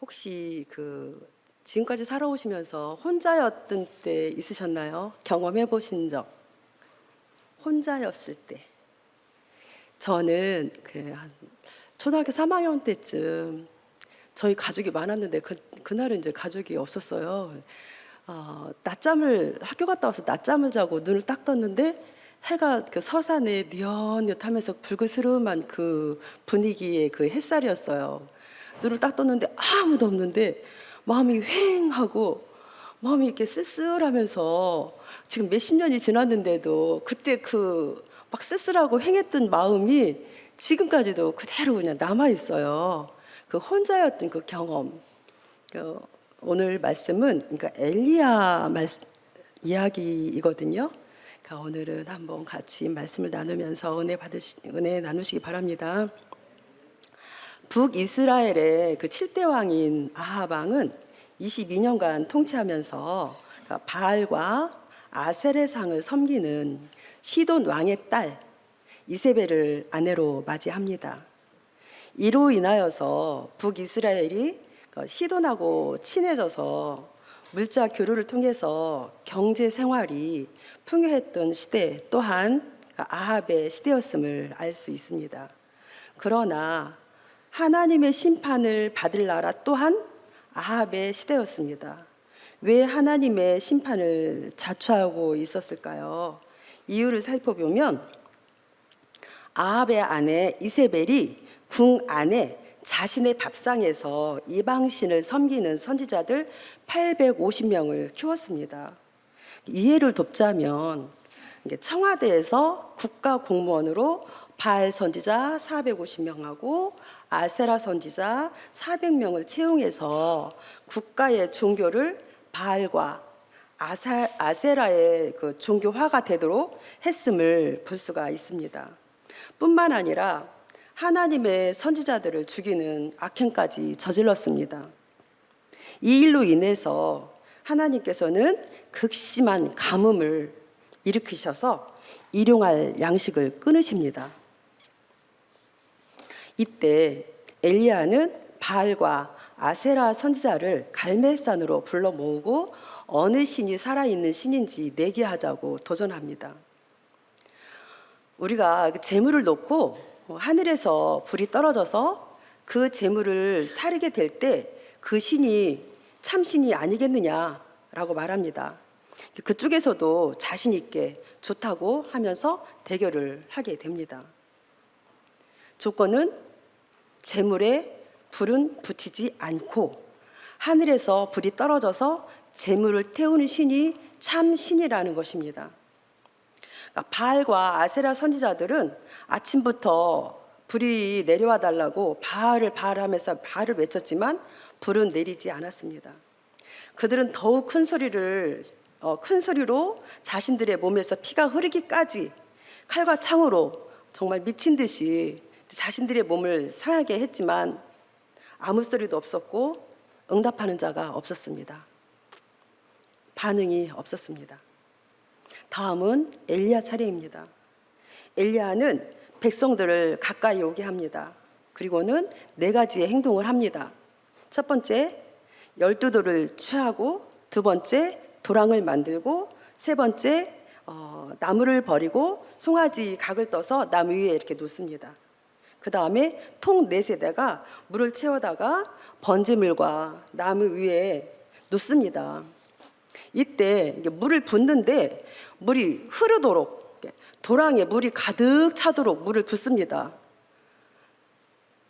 혹시 지금까지 살아오시면서 혼자였던 때 있으셨나요? 경험해 보신 적? 혼자였을 때. 저는 한 초등학교 3학년 때쯤 저희 가족이 많았는데 그날은 이제 가족이 없었어요. 낮잠을 학교 갔다 와서 낮잠을 자고 눈을 딱 떴는데 해가 서산에 뉘엿뉘엿하면서 붉으스름한 그 분위기의 그 햇살이었어요. 눈을 딱 떴는데 아무도 없는데 마음이 휑하고 마음이 이렇게 쓸쓸하면서 지금 몇십 년이 지났는데도 그때 막 쓸쓸하고 휑했던 마음이 지금까지도 그대로 그냥 남아 있어요. 그 혼자였던 그 경험. 오늘 말씀은 그러니까 이야기이거든요. 그러니까 오늘은 한번 같이 말씀을 나누면서 은혜 나누시기 바랍니다. 북이스라엘의 그 7대 왕인 아합 왕은 22년간 통치하면서 바알과 아셀의 상을 섬기는 시돈 왕의 딸 이세벨을 아내로 맞이합니다. 이로 인하여서 북이스라엘이 시돈하고 친해져서 물자 교류를 통해서 경제 생활이 풍요했던 시대 또한 아합의 시대였음을 알 수 있습니다. 그러나 하나님의 심판을 받을 나라 또한 아합의 시대였습니다. 왜 하나님의 심판을 자초하고 있었을까요? 이유를 살펴보면 아합의 아내 이세벨이 궁 안에 자신의 밥상에서 이방신을 섬기는 선지자들 850명을 키웠습니다. 이해를 돕자면 청와대에서 국가공무원으로 바알 선지자 450명하고 아세라 선지자 400명을 채용해서 국가의 종교를 바알과 아세라의 그 종교화가 되도록 했음을 볼 수가 있습니다. 뿐만 아니라 하나님의 선지자들을 죽이는 악행까지 저질렀습니다. 이 일로 인해서 하나님께서는 극심한 가뭄을 일으키셔서 일용할 양식을 끊으십니다. 이때 엘리야는 바알과 아세라 선지자를 갈멜산으로 불러 모으고 어느 신이 살아있는 신인지 내게 하자고 도전합니다. 우리가 재물을 놓고 하늘에서 불이 떨어져서 그 재물을 사르게 될 때 그 신이 참신이 아니겠느냐라고 말합니다. 그쪽에서도 자신 있게 좋다고 하면서 대결을 하게 됩니다. 조건은 재물에 불은 붙이지 않고 하늘에서 불이 떨어져서 재물을 태우는 신이 참 신이라는 것입니다. 그러니까 바알과 아세라 선지자들은 아침부터 불이 내려와 달라고 바알을 하면서 바알을 외쳤지만 불은 내리지 않았습니다. 그들은 더욱 큰 소리로 자신들의 몸에서 피가 흐르기까지 칼과 창으로 정말 미친 듯이 자신들의 몸을 상하게 했지만 아무 소리도 없었고 응답하는 자가 없었습니다. 반응이 없었습니다. 다음은 엘리야 차례입니다. 엘리야는 백성들을 가까이 오게 합니다. 그리고는 4가지의 행동을 합니다. 첫 번째, 12돌을 취하고, 두 번째, 도랑을 만들고, 세 번째, 나무를 버리고 송아지 각을 떠서 나무 위에 이렇게 놓습니다. 그 다음에 통 4세대가 물을 채워다가 번제물과 나무 위에 놓습니다. 이때 물을 붓는데 물이 흐르도록 도랑에 물이 가득 차도록 물을 붓습니다.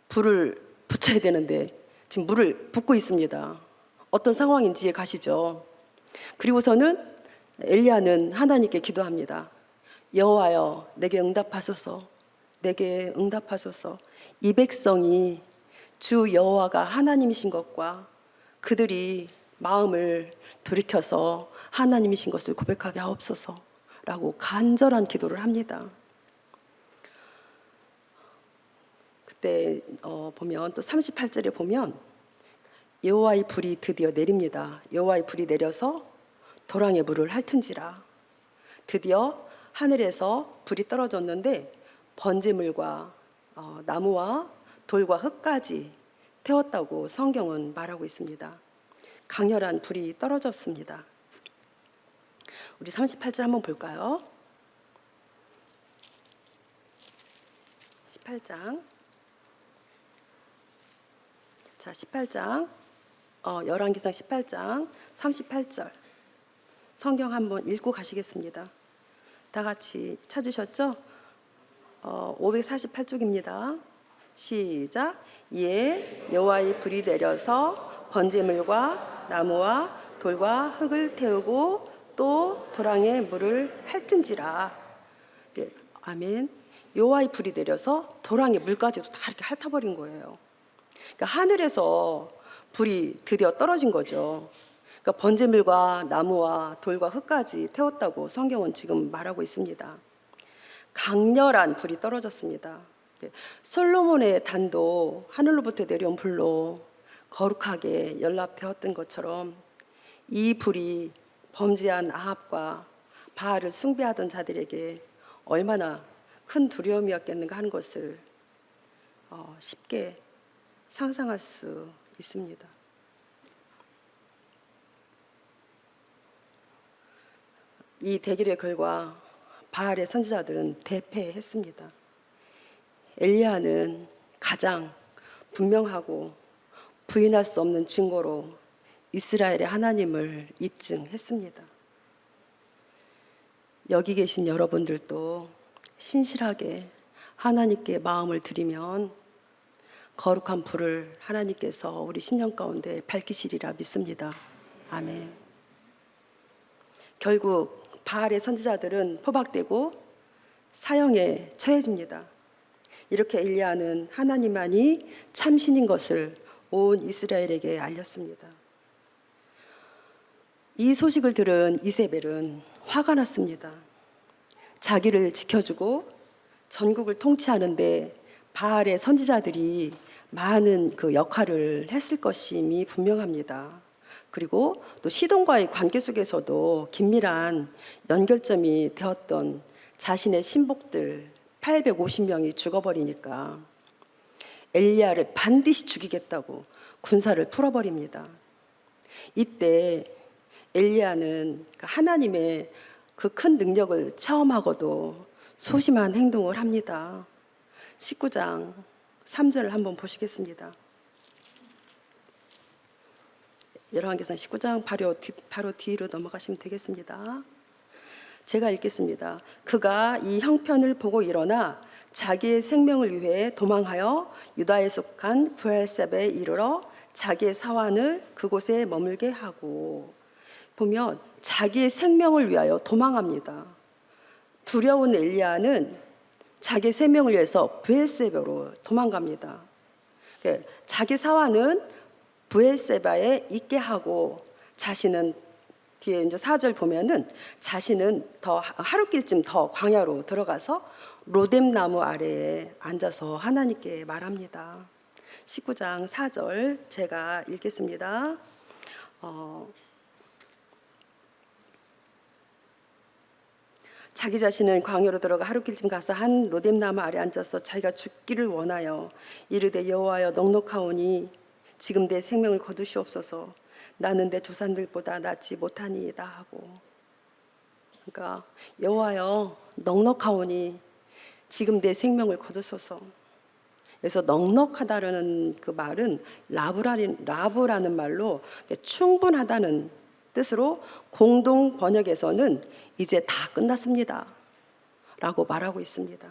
불을 붙여야 되는데 지금 물을 붓고 있습니다. 어떤 상황인지 이해 가시죠? 그리고서는 엘리야는 하나님께 기도합니다. 여호와여, 내게 응답하소서. 내게 응답하소서. 이 백성이 주 여호와가 하나님이신 것과 그들이 마음을 돌이켜서 하나님이신 것을 고백하게 하옵소서 라고 간절한 기도를 합니다. 그때 보면 또 38절에 보면 여호와의 불이 드디어 내립니다. 여호와의 불이 내려서 도랑에 물을 핥은지라. 드디어 하늘에서 불이 떨어졌는데 번제물과 나무와 돌과 흙까지 태웠다고 성경은 말하고 있습니다. 강렬한 불이 떨어졌습니다. 우리 38절 한번 볼까요? 18장. 자, 18장. 열왕기상 18장 38절. 성경 한번 읽고 가시겠습니다. 다 같이 찾으셨죠? 548쪽입니다. 시작. 이에 여호와의 불이 내려서 번제물과 나무와 돌과 흙을 태우고 또 도랑의 물을 핥은지라. 네, 아멘. 여호와의 불이 내려서 도랑의 물까지도 다 이렇게 핥아버린 거예요. 그러니까 하늘에서 불이 드디어 떨어진 거죠. 그러니까 번제물과 나무와 돌과 흙까지 태웠다고 성경은 지금 말하고 있습니다. 강렬한 불이 떨어졌습니다. 솔로몬의 단도 하늘로부터 내려온 불로 거룩하게 연락되었던 것처럼 이 불이 범죄한 아합과 바알을 숭배하던 자들에게 얼마나 큰 두려움이었겠는가 하는 것을 쉽게 상상할 수 있습니다. 이 대결의 결과 바알의 선지자들은 대패했습니다. 엘리야는 가장 분명하고 부인할 수 없는 증거로 이스라엘의 하나님을 입증했습니다. 여기 계신 여러분들도 신실하게 하나님께 마음을 드리면 거룩한 불을 하나님께서 우리 신령 가운데 밝히시리라 믿습니다. 아멘. 결국 바알의 선지자들은 포박되고 사형에 처해집니다. 이렇게 엘리야는 하나님만이 참신인 것을 온 이스라엘에게 알렸습니다. 이 소식을 들은 이세벨은 화가 났습니다. 자기를 지켜주고 전국을 통치하는데 바알의 선지자들이 많은 그 역할을 했을 것임이 분명합니다. 그리고 또 시돈과의 관계 속에서도 긴밀한 연결점이 되었던 자신의 신복들 850명이 죽어버리니까 엘리야를 반드시 죽이겠다고 군사를 풀어버립니다. 이때 엘리야는 하나님의 그 큰 능력을 체험하고도 소심한 행동을 합니다. 19장 3절을 한번 보시겠습니다. 열왕기상 19장 바로 뒤로 넘어가시면 되겠습니다. 제가 읽겠습니다. 그가 이 형편을 보고 일어나 자기의 생명을 위해 도망하여 유다에 속한 브엘셉에 이르러 자기의 사환을 그곳에 머물게 하고, 보면 자기의 생명을 위하여 도망합니다. 두려운 엘리야는 자기의 생명을 위해서 브엘세바로 도망갑니다. 자기 사환은 브엘세바에 있게 하고 자신은 뒤에 이제 4절 보면은 자신은 더 하루길쯤 더 광야로 들어가서 로뎀나무 아래에 앉아서 하나님께 말합니다. 19장 4절 제가 읽겠습니다. 자기 자신은 광야로 들어가 하루길쯤 가서 한 로뎀나무 아래 앉아서 자기가 죽기를 원하여 이르되 여호와여 넉넉하오니 지금 내 생명을 거두시옵소서. 나는 내 조상들보다 낫지 못하니이다 하고, 그러니까 여호와여 넉넉하오니 지금 내 생명을 거두소서. 그래서 넉넉하다라는 그 말은 라브라는 말로 충분하다는 뜻으로 공동 번역에서는 이제 다 끝났습니다 라고 말하고 있습니다.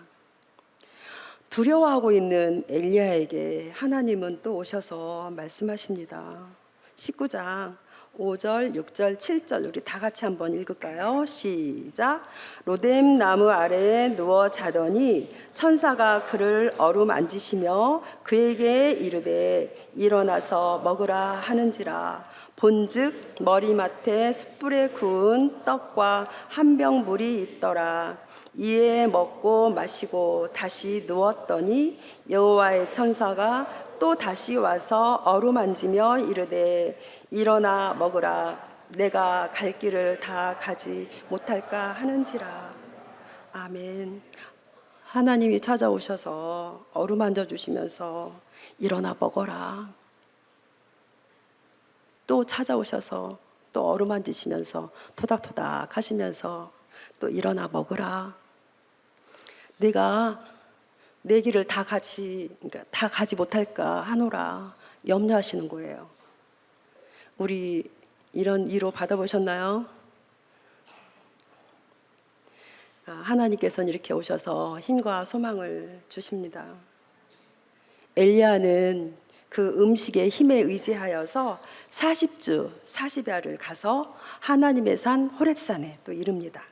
두려워하고 있는 엘리야에게 하나님은 또 오셔서 말씀하십니다. 19장 5절, 6절, 7절 우리 다 같이 한번 읽을까요? 시작. 로뎀 나무 아래에 누워 자더니 천사가 그를 어루만지시며 그에게 이르되 일어나서 먹으라 하는지라. 본즉 머리맡에 숯불에 구운 떡과 한 병 물이 있더라. 이에 먹고 마시고 다시 누웠더니 여호와의 천사가 또 다시 와서 어루만지며 이르되 일어나 먹으라. 내가 갈 길을 다 가지 못할까 하는지라. 아멘. 하나님이 찾아오셔서 어루만져 주시면서 일어나 먹어라. 또 찾아오셔서 또 어루만지시면서 토닥토닥 하시면서 또 일어나 먹으라. 내가 내 길을 다 가지 못할까 하노라 염려하시는 거예요. 우리 이런 위로 받아보셨나요? 하나님께서는 이렇게 오셔서 힘과 소망을 주십니다. 엘리야는 그 음식의 힘에 의지하여서 40주 40야를 가서 하나님의 산 호렙산에 또 이릅니다.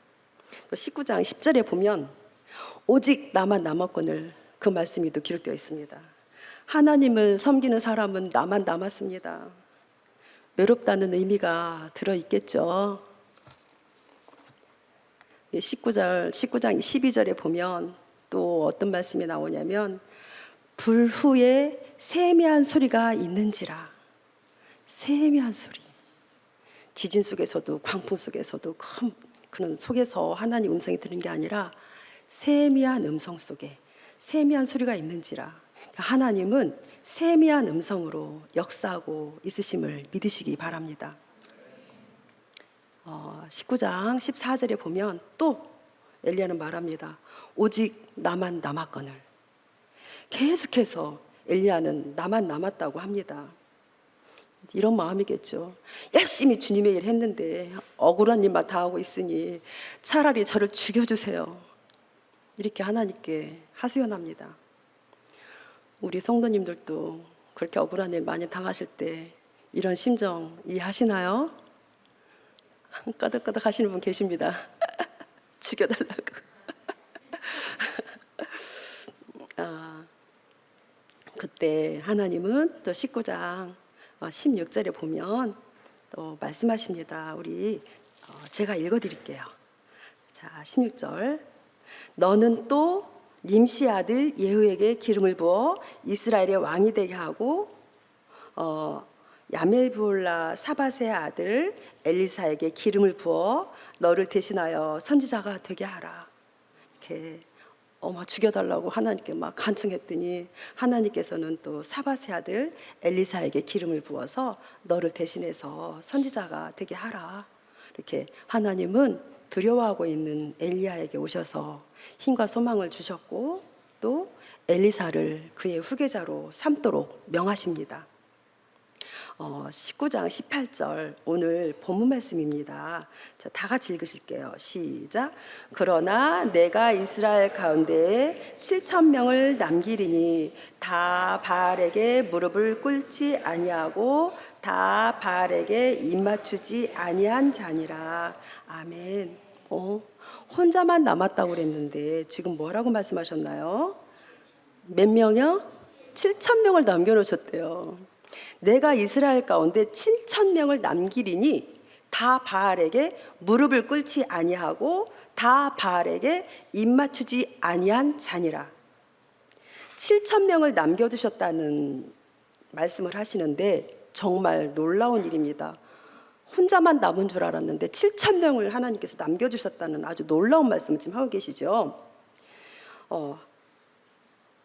또 19장 10절에 보면 오직 나만 남았거늘 그 말씀이 또 기록되어 있습니다. 하나님을 섬기는 사람은 나만 남았습니다. 외롭다는 의미가 들어있겠죠. 19장 12절에 보면 또 어떤 말씀이 나오냐면 불 후에 세미한 소리가 있는지라. 세미한 소리. 지진 속에서도 광풍 속에서도 큰 그런 속에서 하나님 음성이 들은 게 아니라 세미한 음성 속에 세미한 소리가 있는지라. 하나님은 세미한 음성으로 역사하고 있으심을 믿으시기 바랍니다. 19장 14절에 보면 또 엘리야는 말합니다. 오직 나만 남았거늘. 계속해서 엘리야는 나만 남았다고 합니다. 이런 마음이겠죠. 열심히 주님의 일 했는데 억울한 일만 다 하고 있으니 차라리 저를 죽여주세요. 이렇게 하나님께 하소연합니다. 우리 성도님들도 그렇게 억울한 일 많이 당하실 때 이런 심정 이해하시나요? 까득까득 하시는 분 계십니다. 죽여달라고. 그때 하나님은 또 19장 16절에 보면 또 말씀하십니다. 우리 제가 읽어드릴게요. 자, 16절. 너는 또 님시 아들 예후에게 기름을 부어 이스라엘의 왕이 되게 하고 야멜브올라 사밧의 아들 엘리사에게 기름을 부어 너를 대신하여 선지자가 되게 하라. 이렇게 죽여달라고 하나님께 막 간청했더니 하나님께서는 또 사밧의 아들 엘리사에게 기름을 부어서 너를 대신해서 선지자가 되게 하라. 이렇게 하나님은 두려워하고 있는 엘리야에게 오셔서 힘과 소망을 주셨고 또 엘리사를 그의 후계자로 삼도록 명하십니다. 19장 18절 오늘 본문 말씀입니다. 자, 다 같이 읽으실게요. 시작. 그러나 내가 이스라엘 가운데 7,000명을 남기리니 다 바알에게 무릎을 꿇지 아니하고 다 바알에게 입맞추지 아니한 자니라. 아멘. 혼자만 남았다고 그랬는데 지금 뭐라고 말씀하셨나요? 몇 명이요? 7,000명을 남겨놓으셨대요. 내가 이스라엘 가운데 7,000명을 남기리니 다 바알에게 무릎을 꿇지 아니하고 다 바알에게 입맞추지 아니한 자니라. 7,000명을 남겨두셨다는 말씀을 하시는데 정말 놀라운 일입니다. 혼자만 남은 줄 알았는데 7,000명을 하나님께서 남겨주셨다는 아주 놀라운 말씀을 지금 하고 계시죠.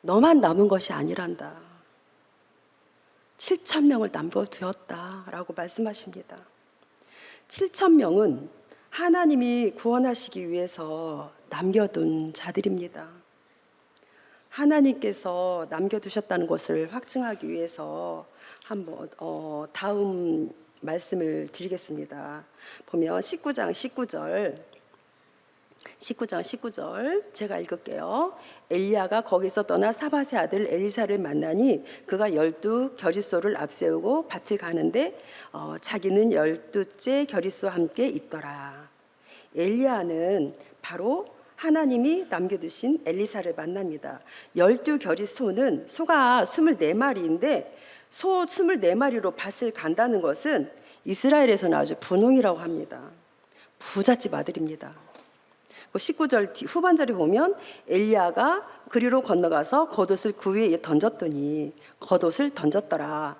너만 남은 것이 아니란다. 7,000명을 남겨두었다라고 말씀하십니다. 7,000명은 하나님이 구원하시기 위해서 남겨둔 자들입니다. 하나님께서 남겨두셨다는 것을 확증하기 위해서 한번 다음 말씀을 드리겠습니다. 보면 19장 19절 제가 읽을게요. 엘리야가 거기서 떠나 사밧의 아들 엘리사를 만나니 그가 12 겨릿소를 앞세우고 밭을 가는데 자기는 12째 겨릿소와 함께 있더라. 엘리야는 바로 하나님이 남겨두신 엘리사를 만납니다. 12 겨릿소는 소가 24마리인데 소 24마리로 밭을 간다는 것은 이스라엘에서는 아주 분홍이라고 합니다. 부잣집 아들입니다. 19절 후반절에 보면 엘리야가 그리로 건너가서 겉옷을 그 위에 던졌더니 겉옷을 던졌더라.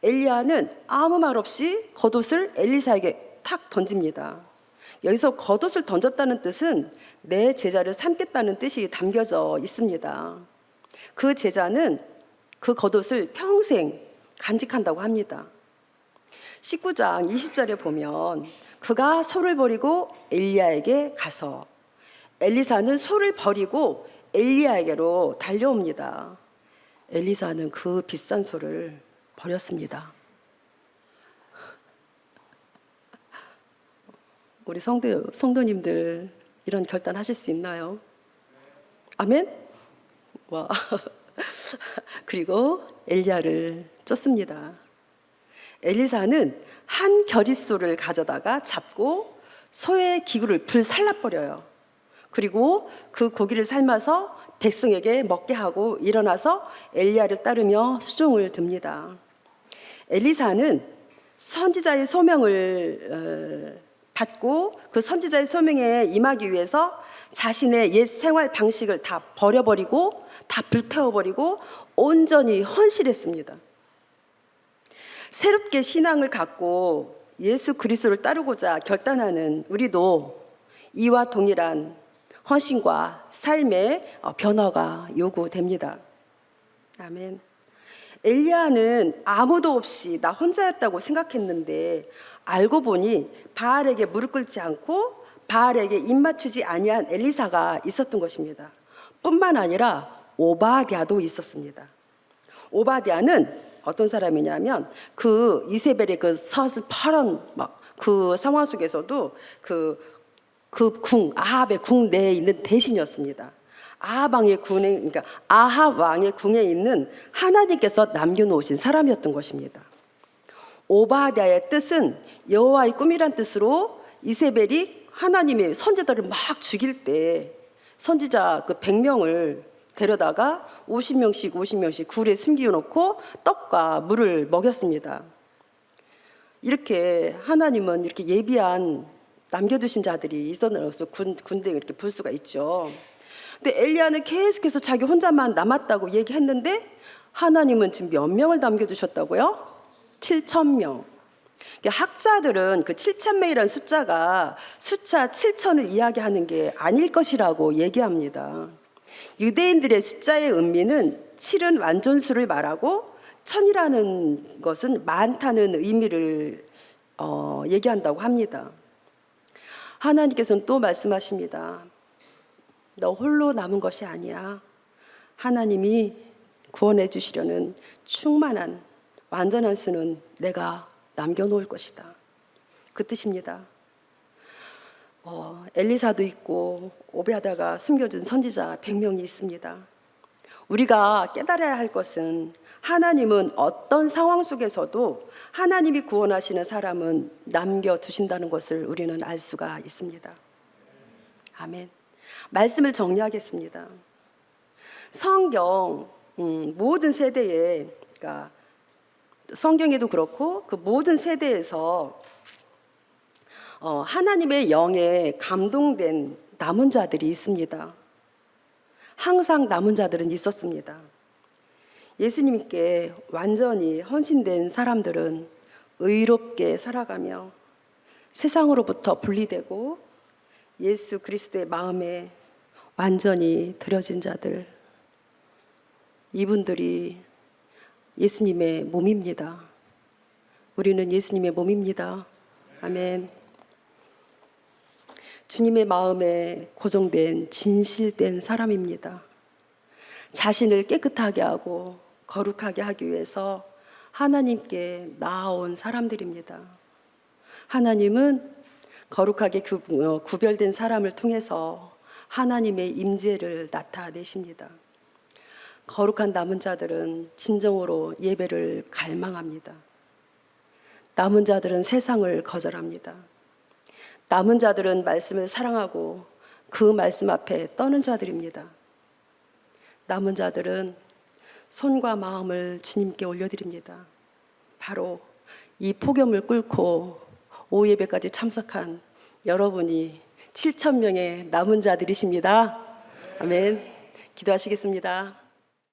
엘리야는 아무 말 없이 겉옷을 엘리사에게 탁 던집니다. 여기서 겉옷을 던졌다는 뜻은 내 제자를 삼겠다는 뜻이 담겨져 있습니다. 그 제자는 그 겉옷을 평생 간직한다고 합니다. 19장 20절에 보면 그가 소를 버리고 엘리야에게 가서 엘리사는 소를 버리고 엘리야에게로 달려옵니다. 엘리사는 그 비싼 소를 버렸습니다. 우리 성도님들 이런 결단 하실 수 있나요? 아멘? 와. 그리고 엘리야를 쫓습니다. 엘리사는 한 겨릿소를 가져다가 잡고 소의 기구를 불살라버려요. 그리고 그 고기를 삶아서 백성에게 먹게 하고 일어나서 엘리야를 따르며 수종을 듭니다. 엘리사는 선지자의 소명을 받고 그 선지자의 소명에 임하기 위해서 자신의 옛 생활 방식을 다 버려버리고 다 불태워버리고 온전히 헌신했습니다. 새롭게 신앙을 갖고 예수 그리스도를 따르고자 결단하는 우리도 이와 동일한 헌신과 삶의 변화가 요구됩니다. 아멘. 엘리야는 아무도 없이 나 혼자였다고 생각했는데 알고 보니 바알에게 무릎 꿇지 않고 바알에게 입 맞추지 아니한 엘리사가 있었던 것입니다. 뿐만 아니라 오바댜도 있었습니다. 오바댜는 어떤 사람이냐면 그 이세벨의 그 서슬퍼런 그 상황 속에서도 아합의 궁 내에 있는 대신이었습니다. 그러니까 아합 왕의 궁에 있는 하나님께서 남겨놓으신 사람이었던 것입니다. 오바댜의 뜻은 여호와의 꿈이란 뜻으로 이세벨이 하나님의 선지자들을 막 죽일 때 선지자 그 100명을 데려다가 50명씩 굴에 숨겨놓고 떡과 물을 먹였습니다. 이렇게 하나님은 이렇게 예비한 남겨두신 자들이 있어서 군대에 이렇게 볼 수가 있죠. 근데 엘리야는 계속해서 자기 혼자만 남았다고 얘기했는데 하나님은 지금 몇 명을 남겨두셨다고요? 7,000명. 학자들은 그 7,000명이라는 숫자가 숫자 7,000을 이야기하는 게 아닐 것이라고 얘기합니다. 유대인들의 숫자의 의미는 7은 완전수를 말하고 1,000이라는 것은 많다는 의미를 얘기한다고 합니다. 하나님께서는 또 말씀하십니다. 너 홀로 남은 것이 아니야. 하나님이 구원해 주시려는 충만한 완전한 수는 내가 남겨놓을 것이다. 그 뜻입니다. 엘리사도 있고 오베아다가 숨겨준 선지자 100명이 있습니다. 우리가 깨달아야 할 것은 하나님은 어떤 상황 속에서도 하나님이 구원하시는 사람은 남겨두신다는 것을 우리는 알 수가 있습니다. 아멘. 말씀을 정리하겠습니다. 성경 모든 세대에, 그러니까 성경에도 그렇고 그 모든 세대에서 하나님의 영에 감동된 남은 자들이 있습니다. 항상 남은 자들은 있었습니다. 예수님께 완전히 헌신된 사람들은 의롭게 살아가며 세상으로부터 분리되고 예수 그리스도의 마음에 완전히 들여진 자들, 이분들이 예수님의 몸입니다. 우리는 예수님의 몸입니다. 아멘. 주님의 마음에 고정된 진실된 사람입니다. 자신을 깨끗하게 하고 거룩하게 하기 위해서 하나님께 나아온 사람들입니다. 하나님은 거룩하게 구별된 사람을 통해서 하나님의 임재를 나타내십니다. 거룩한 남은 자들은 진정으로 예배를 갈망합니다. 남은 자들은 세상을 거절합니다. 남은 자들은 말씀을 사랑하고 그 말씀 앞에 떠는 자들입니다. 남은 자들은 손과 마음을 주님께 올려드립니다. 바로 이 폭염을 뚫고 오후 예배까지 참석한 여러분이 7,000명의 남은 자들이십니다. 아멘. 기도하시겠습니다.